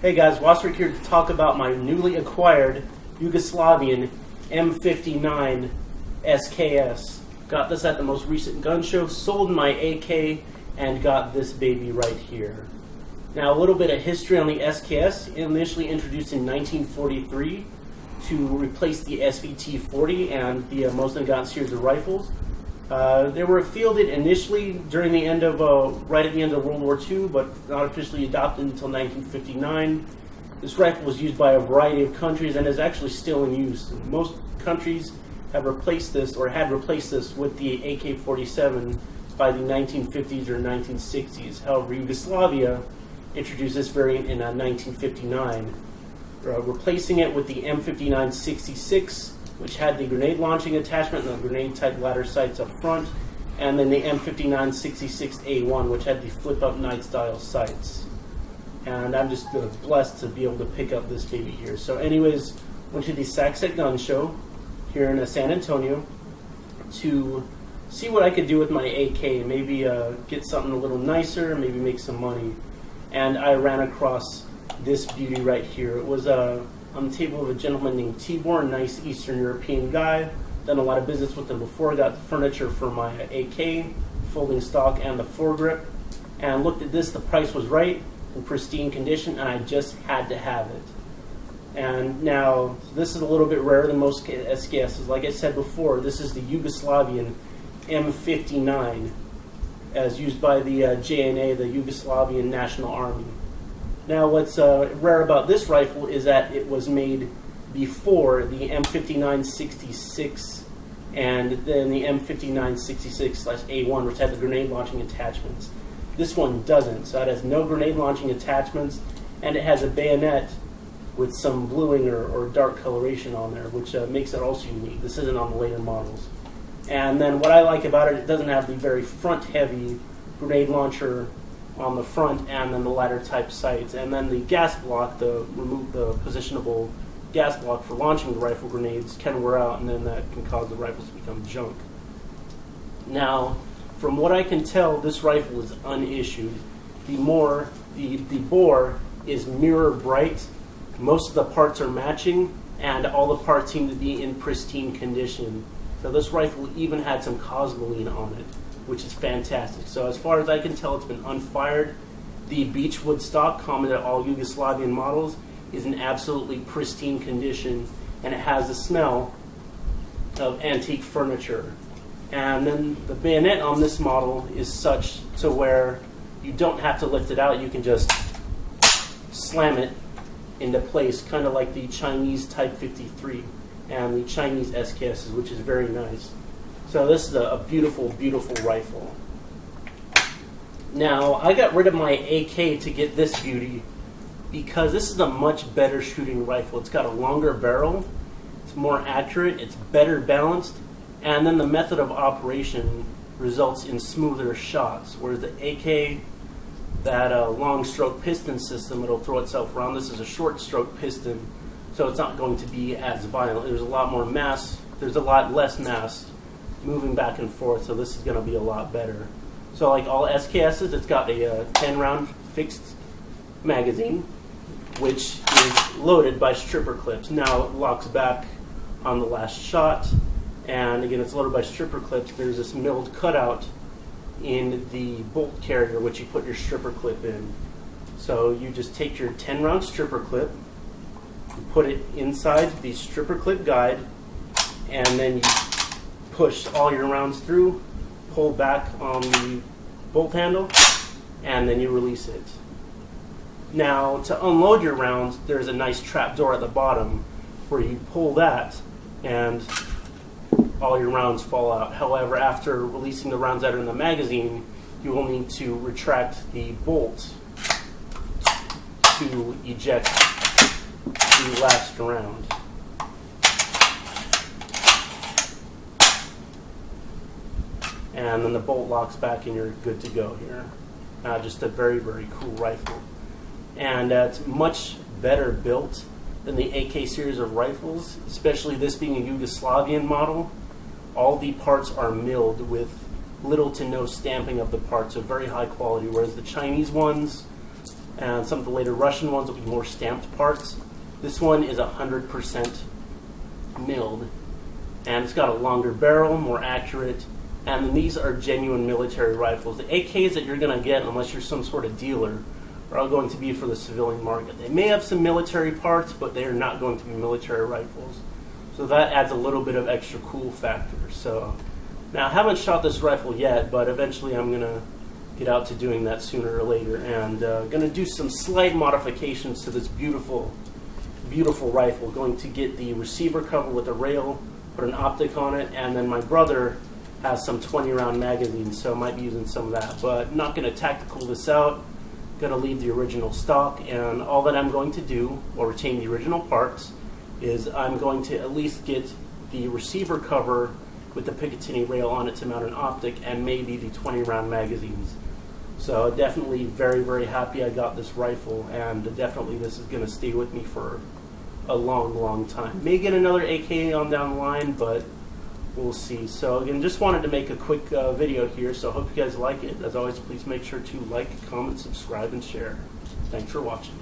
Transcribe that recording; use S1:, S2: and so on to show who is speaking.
S1: Hey guys, Wasserich here to talk about my newly acquired Yugoslavian M59 SKS. Got this at the most recent gun show, sold my AK, and got this baby right here. Now a little bit of history on the SKS, initially introduced in 1943 to replace the SVT-40 and the most advanced series of rifles. They were fielded initially during the end of, right at the end of World War II, but not officially adopted until 1959. This rifle was used by a variety of countries and is actually still in use. Most countries have replaced this, or had replaced this, with the AK-47 by the 1950s or 1960s. However, Yugoslavia introduced this variant in 1959, replacing it with the M59 SKS, which had the grenade launching attachment and the grenade type ladder sights up front, and then the M59 SKS-A1, which had the flip up night style sights. And I'm just blessed to be able to pick up this baby here. So anyways, went to the Saxet Gun Show here in San Antonio to see what I could do with my AK, maybe get something a little nicer, maybe make some money. And I ran across this beauty right here. It was on the table of a gentleman named Tibor, a nice Eastern European guy. Done a lot of business with him before. Got the furniture for my AK, folding stock, and the foregrip. And looked at this, the price was right, in pristine condition, and I just had to have it. And now, this is a little bit rarer than most SKSs. Like I said before, this is the Yugoslavian M59, as used by the JNA, the Yugoslavian National Army. Now, what's rare about this rifle is that it was made before the M59 SKS and then the M59 SKS-A1, which had the grenade launching attachments. This one doesn't, so it has no grenade launching attachments, and it has a bayonet with some bluing or dark coloration on there, which makes it also unique. This isn't on the later models. And then what I like about it, it doesn't have the very front-heavy grenade launcher on the front, and then the ladder type sights, and then the gas block, the positionable gas block for launching the rifle grenades can wear out, and then that can cause the rifles to become junk. Now, from what I can tell, this rifle is unissued. The bore is mirror bright. Most of the parts are matching, and all the parts seem to be in pristine condition. So this rifle even had some Cosmoline on it, which is fantastic. So as far as I can tell, it's been unfired. The beechwood stock, common to all Yugoslavian models, is in absolutely pristine condition, and it has the smell of antique furniture. And then the bayonet on this model is such to where you don't have to lift it out, you can just slam it into place, kind of like the Chinese Type 53 and the Chinese SKSs, which is very nice. So this is a beautiful, beautiful rifle. Now, I got rid of my AK to get this beauty because this is a much better shooting rifle. It's got a longer barrel, it's more accurate, it's better balanced, and then the method of operation results in smoother shots, whereas the AK, that long stroke piston system, it'll throw itself around. This is a short stroke piston, so it's not going to be as violent. There's a lot more mass, there's a lot less mass moving back and forth, so this is going to be a lot better. So like all SKSs, it's got a 10-round fixed magazine, which is loaded by stripper clips. Now it locks back on the last shot, and again it's loaded by stripper clips. There's this milled cutout in the bolt carrier, which you put your stripper clip in. So you just take your 10-round stripper clip, you put it inside the stripper clip guide, and then you push all your rounds through, pull back on the bolt handle, and then you release it. Now, to unload your rounds, there's a nice trap door at the bottom where you pull that and all your rounds fall out. However, after releasing the rounds that are in the magazine, you will need to retract the bolt to eject the last round. And then the bolt locks back and you're good to go here. Just a very, very cool rifle. And it's much better built than the AK series of rifles, especially this being a Yugoslavian model. All the parts are milled with little to no stamping of the parts, so very high quality, whereas the Chinese ones and some of the later Russian ones will be more stamped parts. This one is 100% milled, and it's got a longer barrel, more accurate, and then these are genuine military rifles. The AKs that you're going to get, unless you're some sort of dealer, are all going to be for the civilian market. They may have some military parts, but they are not going to be military rifles. So that adds a little bit of extra cool factor. So now I haven't shot this rifle yet, but eventually I'm going to get out to doing that sooner or later, and going to do some slight modifications to this beautiful rifle. Going to get the receiver cover with a rail, put an optic on it, and then my brother has some 20-round magazines, so I might be using some of that, but not going to tactical this out. Going to leave the original stock, and all that I'm going to do, or retain the original parts, is I'm going to at least get the receiver cover with the Picatinny rail on it to mount an optic, and maybe the 20-round magazines. So definitely very, very happy I got this rifle, and definitely this is going to stay with me for a long, long time. May get another AK on down the line, but we'll see. So again, just wanted to make a quick video here, so I hope you guys like it. As always, please make sure to like, comment, subscribe, and share. Thanks for watching.